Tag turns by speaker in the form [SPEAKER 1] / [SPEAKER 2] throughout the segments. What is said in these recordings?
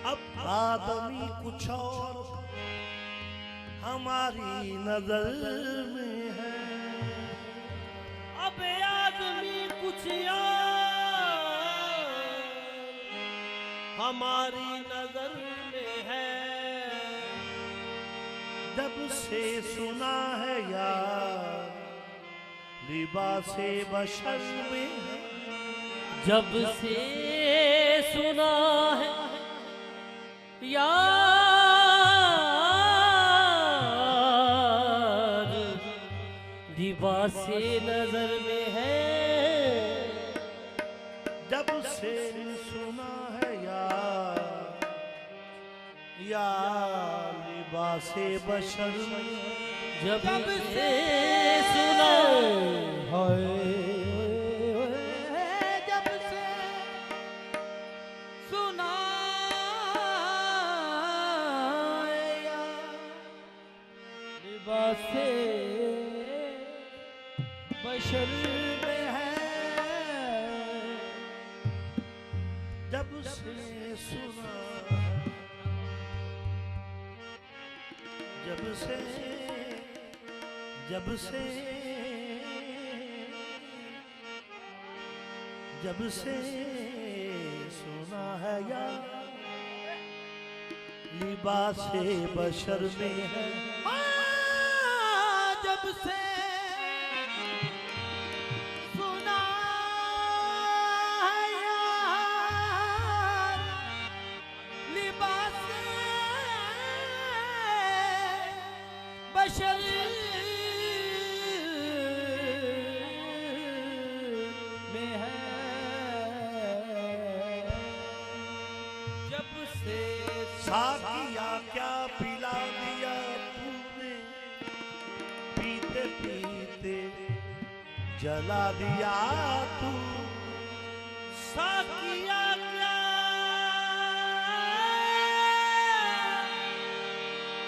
[SPEAKER 1] अब आदमी कुछ और हमारी नजर में है।
[SPEAKER 2] अब आदमी कुछ और हमारी नजर में है।
[SPEAKER 1] जब से सुना है यार लिबासे बशर में है।
[SPEAKER 2] जब से सुना है यार लिबासे नजर में है।
[SPEAKER 1] जब से सुना है यार लिबासे बशर में।
[SPEAKER 2] जब से सुना है लिबासे बशर में है।
[SPEAKER 1] जब से सुना जब से सुना है यार लिबासे बशर में है।
[SPEAKER 2] जब से सुना है यार लिबासे बशर में है। जब से
[SPEAKER 1] साकिया क्या पिला दिया तूने पीते पीते जला दिया तू।
[SPEAKER 2] साकिया क्या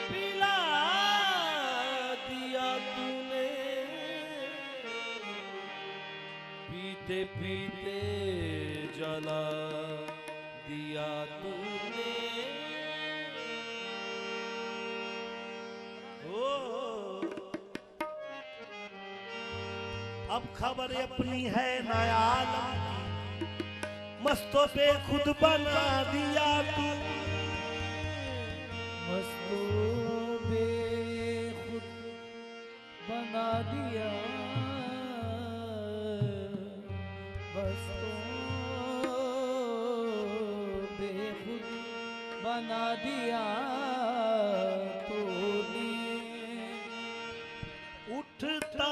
[SPEAKER 2] पिला दिया तूने पीते पीते जला दिया तूने।
[SPEAKER 1] अब खबर अपनी है नया आलम की मस्तों पे खुद बना दिया तू।
[SPEAKER 2] मस्तों पे खुद बना दिया। मस्तों पे खुद बना दिया तूने।
[SPEAKER 1] उठता